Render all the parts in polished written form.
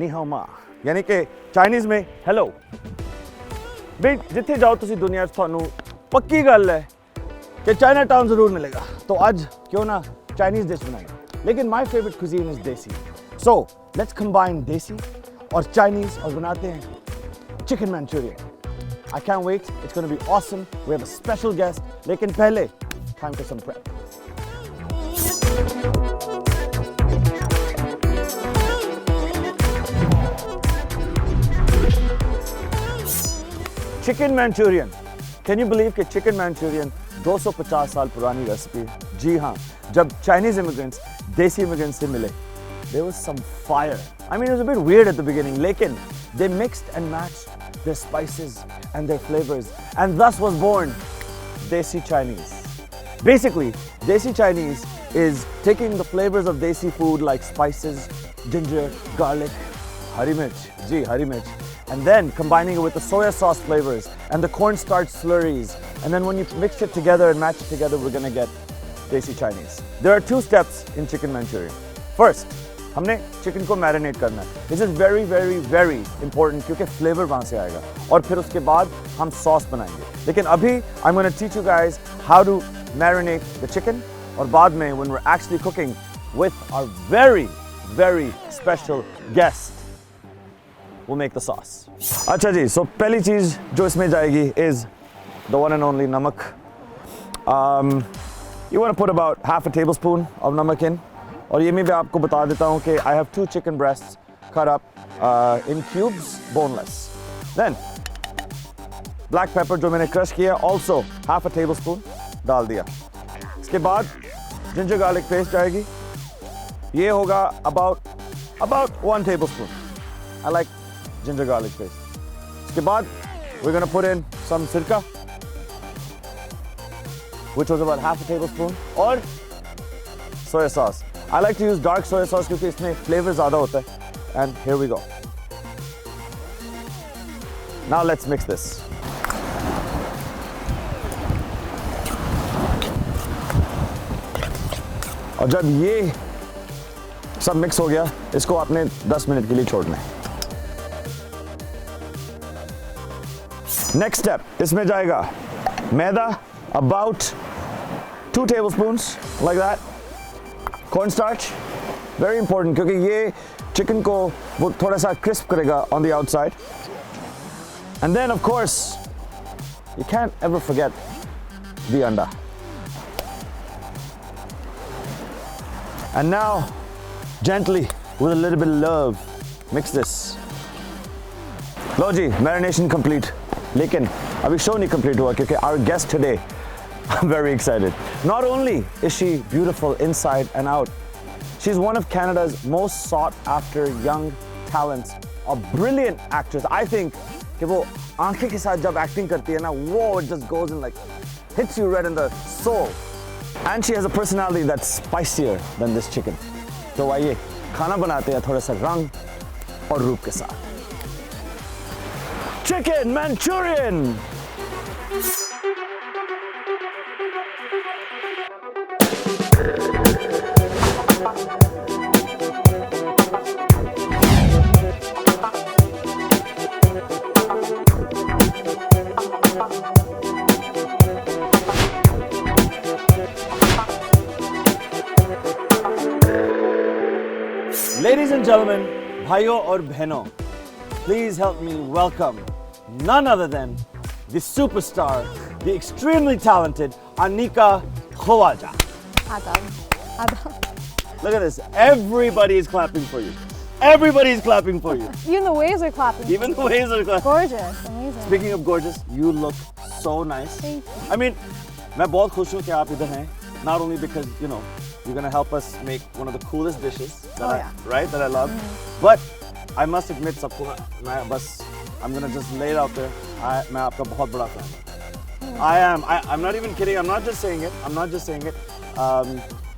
नी हाओ मा यानी कि चाइनीज़ में हेलो भी जिथे जाओ तुसी दुनिया थानू पक्की गल है कि चाइना टाउन ज़रूर मिलेगा तो आज क्यों ना चाइनीज़ डिश बनाएंगे लेकिन माई फेवरेट कुजीन इज़ देसी सो लेट्स कंबाइन देसी और चाइनीज़ और बनाते हैं chicken Manchurian I can't wait. It's going to be awesome. We have a special guest. लेकिन पहले, time for some prep. Chicken Manchurian. Can you believe कि chicken Manchurian 250 साल पुरानी रेसिपी है? जी हाँ, जब Chinese immigrants, देसी immigrants से मिले, there was some fire. I mean, it was a bit weird at the beginning, लेकिन they mixed and matched their spices and their flavors, and thus was born Desi Chinese. Basically, Desi Chinese is taking the flavors of Desi food like spices, ginger, garlic, hari mirch, and then combining it with the soya sauce flavors and the cornstarch slurries. And then when you mix it together and match it together, we're gonna get Desi Chinese. There are two steps in chicken Manchurian. First, हमने chicken को marinate करना है. This is very, very, very important क्योंकि flavour वहाँ से आएगा. और फिर उसके बाद हम सॉस बनाएंगे. लेकिन अभी I'm going to teach you guys how to marinate the chicken. और बाद में when we're actually cooking with our very, very special guest, we'll make the sauce. अच्छा जी, so पहली चीज़ जो इसमें जाएगी is the one and only नमक. You want to put about half a tablespoon of नमक in. और ये मैं भी आपको बता देता हूँ कि I have 2 chicken breasts cut up in cubes, boneless. Then black pepper जो मैंने क्रश किया, also half a tablespoon डाल दिया. इसके बाद ginger garlic paste जाएगी. ये होगा about 1 tablespoon. I like ginger garlic paste. इसके बाद we're gonna put in some sirka, which was about half a tablespoon, और soya sauce. I like to use dark soy sauce क्योंकि इसमें flavor ज़्यादा होता है. And here we go. Now let's mix this. और जब ये सब मिक्स हो गया, इसको आपने 10 मिनट के लिए छोड़ना है. Next step, इसमें जाएगा मैदा, about 2 tablespoons, like that. Cornstarch, very important क्योंकि ये चिकन को वो थोड़ा सा क्रिस्प करेगा on the outside. And then of course, you can't ever forget the anda. And now, gently, with a little bit of love, mix this. Low ji, marination complete. लेकिन अभी show नहीं complete हुआ क्योंकि our guest today, I'm very excited. Not only is she beautiful inside and out, she's one of Canada's most sought after young talents, a brilliant actress. I think कि वो आंखें के साथ जब acting करती है ना, whoa, it just goes and like hits you right in the soul. And she has a personality that's spicier than this chicken. तो आइए खाना बनाते हैं थोड़ा सा रंग और रूप के साथ. Chicken Manchurian. Ladies and gentlemen, भाइयों और बहनों, please help me welcome none other than the superstar, the extremely talented Anika Zulfikar. Look at this, everybody is clapping for you. Everybody is clapping for you. Even the waves are clapping. Even the waves are clapping. Gorgeous, amazing. Speaking of gorgeous, you look so nice. Thank you. I mean, मैं बहुत खुश हूँ कि आप इधर हैं. Not only because, you know, you're going to help us make one of the coolest dishes that I love. But I must admit, सबको मैं बस I'm going to just lay it out there. मैं आपका बहुत बड़ा fan हूँ. I'm not even kidding. I'm not just saying it.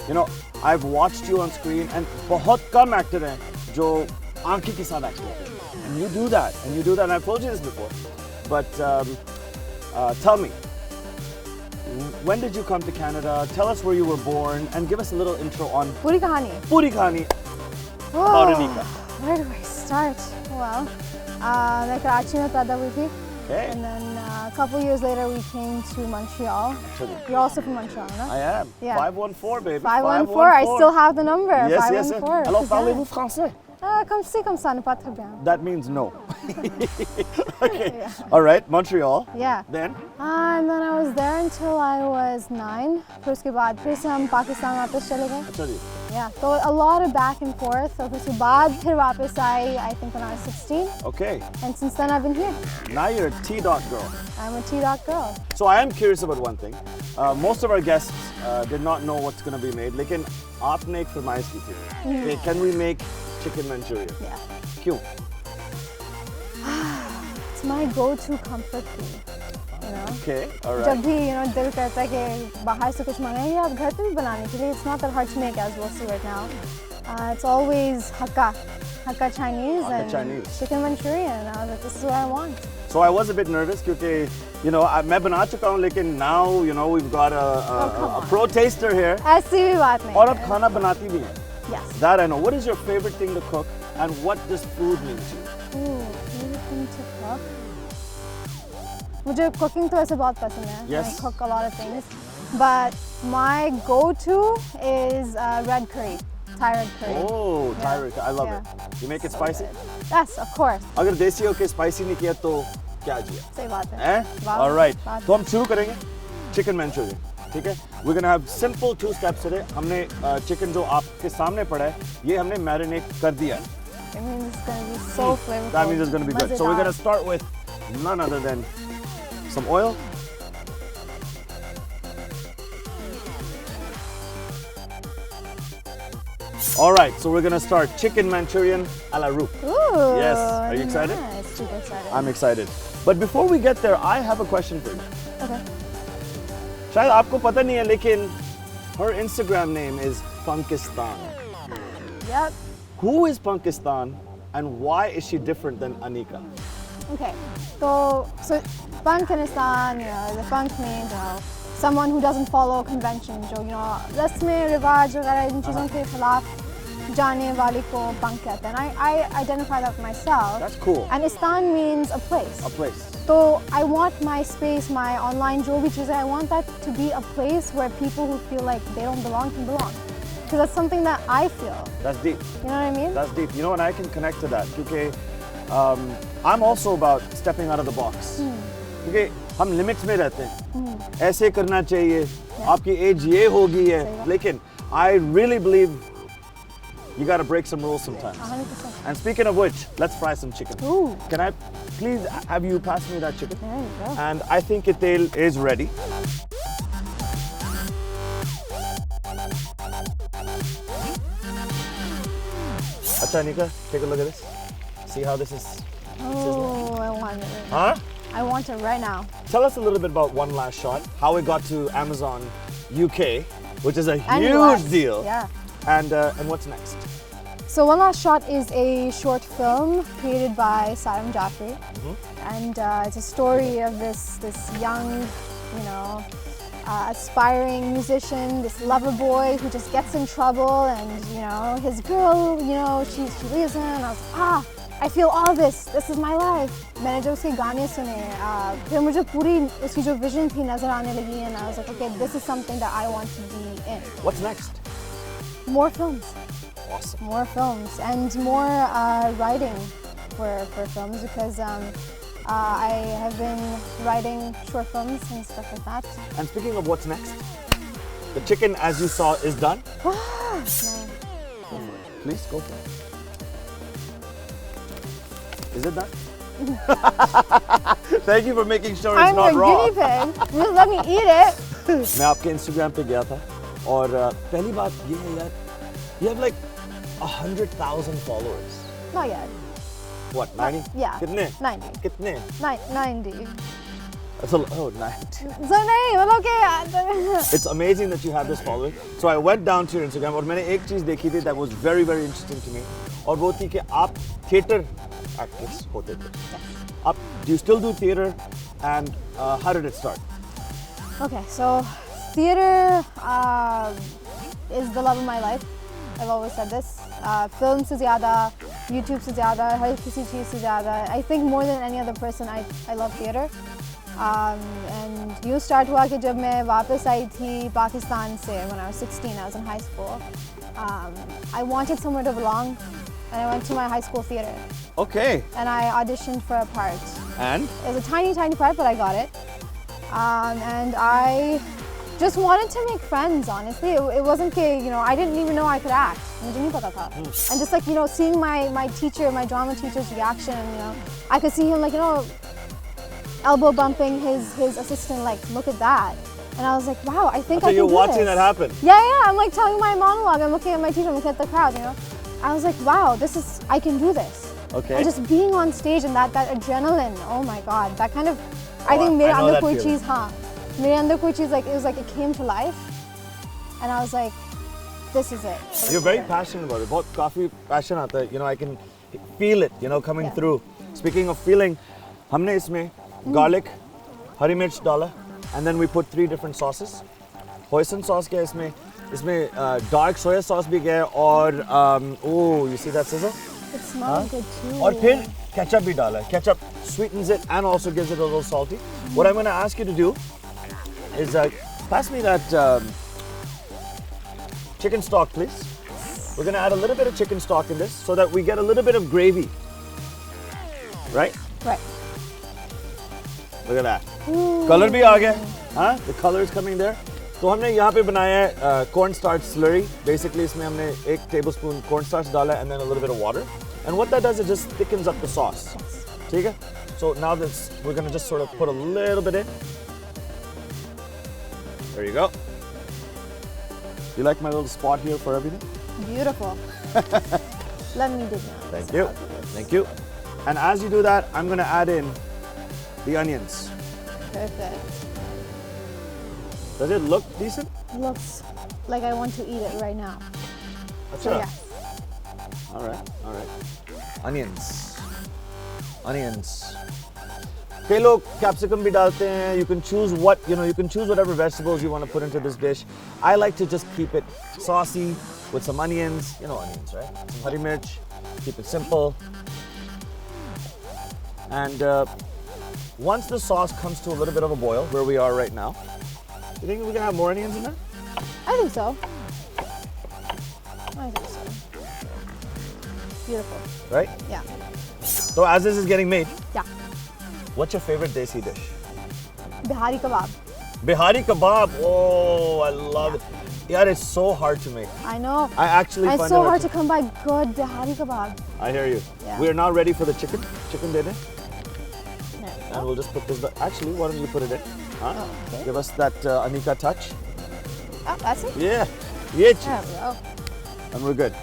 You know, I've watched you on screen and बहुत कम actor हैं जो आंखें के साथ act करते हैं. And you do that. And I've told you this before. But tell me, when did you come to Canada? Tell us where you were born and give us a little intro on Puri Kahani. Khaani about Anika. Where do I start? Well, मैं कराची में पैदा हुई थी. Okay. And then a couple years later, we came to Montreal. You're also from Montreal, no? I am. Yeah. 514, baby. 514. I still have the number. Yes, yes, yes. 514. Alors, parlez-vous français? Comme si, comme ça, ne pas très bien. That means no. Okay. Yeah. All right, Montreal. Yeah. Then? And then I was there until I was 9. फिर उसके बाद फिर से हम पाकिस्तान वापस चले गए. अच्छा जी. Yeah. So a lot of back and forth. और फिर उसके बाद फिर वापस आई, I think when I was 16. Okay. And since then I've been here. Now you're a T-Dot girl. I'm a T-Dot girl. So I am curious about one thing. Most of our guests did not know what's going to be made. लेकिन आपने एक फरमाइश की थी. Okay, can we make chicken Manchurian? Yeah. क्यों? It's my go-to comfort food. You know? Okay, all right. जब भी दिल करता है कि बाहर से कुछ मंगाएं या आप घर पे भी बनाने के लिए, it's not that hard to make as we'll see right now. It's always Hakka Chinese Hakka and Chinese. chicken Manchurian. I was like, this is what I want. So I was a bit nervous क्योंकि मैं बना चुका हूँ लेकिन now we've got a pro taster here. ऐसी भी बात नहीं और आप है. खाना बनाती भी हैं. Yes. That I know. What is your favorite thing to cook and what does food mean to you? Ooh, favorite thing to cook. मुझे cooking तो ऐसे बहुत पसंद है. Yes. I cook a lot of things, but my go-to is red curry, Thai red curry. Oh, Thai red curry. I love Yeah. it. You make it spicy? Yes, of course. अगर देसी होके spicy नहीं किया तो क्या जी है? सही बात है. हैं? All right. बात. तो हम शुरू करेंगे chicken Manchurian. ठीक है? We're gonna have simple 2 steps today. हमने chicken जो आपके सामने पड़ा है, ये हमने marinate कर दिया है. It means it's going to be so flavorful. That means it's gonna be good. So we're gonna start with none other than some oil. All right, so we're gonna start chicken Manchurian a la Rup. Ooh. Yes. Are you excited? Nice. Super excited. I'm excited. But before we get there, I have a question for you. Okay. शायद आपको पता नहीं है लेकिन her Instagram name is Pakistan. Yep. Who is Pakistan and why is she different than Anika? Okay. So Pakistan, the punk means, someone who doesn't follow conventions, जो रस्में रिवाज वगैरह इन चीज़ों के खिलाफ जाने वाली को punk कहते हैं. And I identify that for myself. That's cool. And Istan means a place. A place. So I want my space, my online jo bhi cheezein, I want that to be a place where people who feel like they don't belong can belong. Because that's something that I feel. That's deep. You know what I mean? That's deep. You know, and I can connect to that. Because I'm also about stepping out of the box. क्योंकि हम limits में रहते हैं. ऐसे करना चाहिए. आपकी as ये होगी है. लेकिन I really believe you got to break some rules sometimes. 100%. And speaking of which, let's fry some chicken. Ooh. Can I please have you pass me that chicken? There you go. And I think it is ready. Acha, Anika, take a look at this. See how this is? Oh, I want it. Huh? I want it right now. Tell us a little bit about One Last Shot, how it got to Amazon UK, which is a And huge US. deal. Yeah. And what's next? So One Last Shot is a short film created by Saram Jaffrey, and it's a story of this young, aspiring musician, this lover boy who just gets in trouble, and his girl, she leaves him. And I was like, I feel all this. This is my life. मैंने जब उसके गाने सुने, फिर मुझे पूरी उसकी जो vision थी नजर आने लगी, and I was like, okay, this is something that I want to be in. What's next? More films. Awesome. More films and more writing for films, because I have been writing short films and stuff like that. And speaking of what's next, the chicken, as you saw, is done. Nice. Please go for it. Is it done? Thank you for making sure it's I'm not the raw. guinea pig. Just let me eat it. मैं आपके Instagram पे गया था और पहली बात ये है यार, you have like 100,000 followers. Not yet. What, 90? Yeah. कितने? 90. कितने? 90. That's a lot. Oh, 90. So नहीं, मतलब कि It's amazing that you have this following. So I went down to your Instagram और मैंने एक चीज़ देखी थी that was very very interesting to me. और वो थी कि आप theater actress होते थे. आप, do you still do theater? And how did it start? Okay, so theater is the love of my life. I've always said this. Film से ज़्यादा YouTube से ज़्यादा, हर किसी चीज़ से ज़्यादा. I think more than any other person, I love theater. And you start हुआ कि जब मैं वापस आई थी पाकिस्तान से when I was 16, I was in high school. I wanted somewhere to belong, and I went to my high school theater. Okay. And I auditioned for a part. And? It was a tiny, tiny part, but I got it. And I just wanted to make friends, honestly. It wasn't that, you know, I didn't even know I could act. मुझे नहीं पता था. And just like, you know, seeing my teacher, my drama teacher's reaction, you know, I could see him like, you know, elbow bumping his assistant, like, look at that. And I was like, wow, I think I can you're do watching this. that happen? Yeah, I'm like telling my monologue. I'm looking at my teacher, I'm looking at the crowd, you know. I was like, wow, I can do this. Okay. And just being on stage and that adrenaline, oh my God, that kind of, I think I mere know andar that koi feeling. cheez, mere andar koi cheez, like, it was like it came to life. And I was like, this is it. You're very passionate about it. बहुत काफी passion आता है. You know, I can feel it, you know, coming through. Speaking of feeling, हमने इसमें garlic, हरी मिर्च डाला, and then we put 3 different sauces. Hoisin sauce क्या है इसमें dark soya sauce भी गया है और oh, you see that sizzle? It smells good too. और फिर ketchup भी डाला है. Ketchup sweetens it and also gives it a little salty. What I'm going to ask you to do is pass me that chicken stock, please. We're going to add a little bit of chicken stock in this so that we get a little bit of gravy. Right? Right. Look at that. Color भी आ गया. Huh? The color is coming there. तो हमने यहाँ पे बनाया है cornstarch slurry. Basically इसमें हमने 1 tablespoon cornstarch डाला and then a little bit of water. And what that does, it just thickens up the sauce. ठीक है? So now this, we're going to just sort of put a little bit in. There you go. You like my little spot here for everything? Beautiful. Let me do that. Thank you. Thank you. And as you do that, I'm going to add in the onions. Perfect. Does it look decent? Looks like I want to eat it right now. So Achha. yeah. All right. Onions. Onions. कई लोग capsicum भी डालते हैं. You can choose you can choose whatever vegetables you want to put into this dish. I like to just keep it saucy with some onions. You know onions, right? Some hari mirch. Keep it simple. And once the sauce comes to a little bit of a boil, where we are right now, you think we can have more onions in there? I think so. I think so. Beautiful. Right? Yeah. So as this is getting made, Yeah. what's your favorite desi dish? Bihari kebab. Bihari kebab. Oh, I love it. Yeah, it's so hard to make. I know. I actually It's find so it hard to come by good Bihari kebab. I hear you. Yeah. We are now ready for the chicken. Chicken de de. Yeah. And we'll just put this back. Actually, why don't you put it in? Huh? Oh, okay. Give us that Anika touch. Oh, that's it? Yeah. Yeah. There we go. And we're good.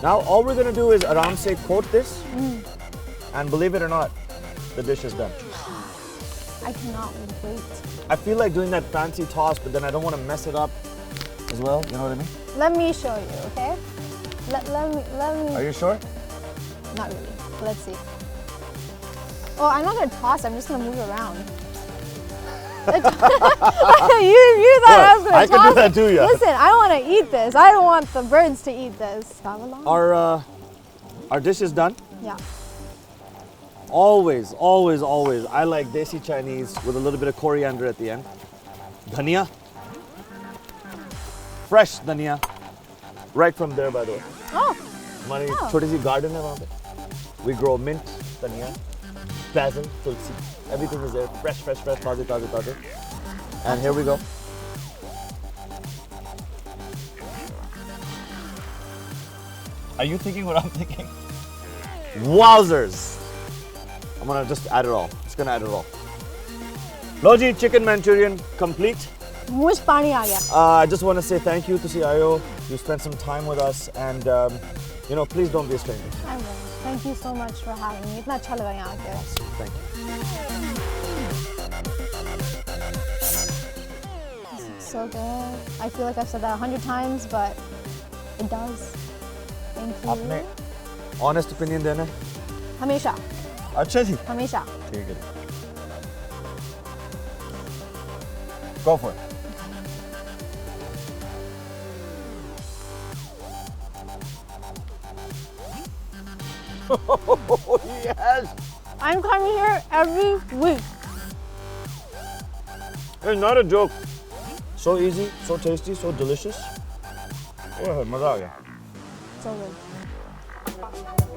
Now all we're gonna do is aram se coat this, and believe it or not, the dish is done. I cannot wait. I feel like doing that fancy toss, but then I don't want to mess it up as well. You know what I mean? Let me show you, okay? Let me. Are you sure? Not really. Let's see. Oh, I'm not gonna toss. I'm just gonna move it around. you thought I was gonna I toss can do that it. too, yeah. Listen, I want to eat this. I don't want the birds to eat this. Our dish is done. Yeah. Always, always, always. I like desi Chinese with a little bit of coriander at the end. Dhania. Fresh dhania. Right from there, by the way. Oh. हमारी Oh. छोटी सी garden है वहाँ पे. We grow mint, dhania, basil, tulsi. Everything is there. Fresh, taze. And here we go. Are you thinking what I'm thinking? Wowzers! I'm gonna just add it all. Just gonna add it all. Loji chicken Manchurian complete. मुझ पानी आ गया. I just want to say thank you to CIO. You spent some time with us, and you know, please don't be a stranger. I will. Thank you so much for having me. इतना अच्छा लगा यहाँ आके. Thank you. This is so good. I feel like I've said that 100 times, but it does. Thank you. आपने honest opinion देना है? हमेशा. अच्छा जी. हमेशा. ठीक है. Go for it. Oh, yes! I'm coming here every week. It's not a joke. So easy, so tasty, so delicious. Oh, मजा आ गया. So good.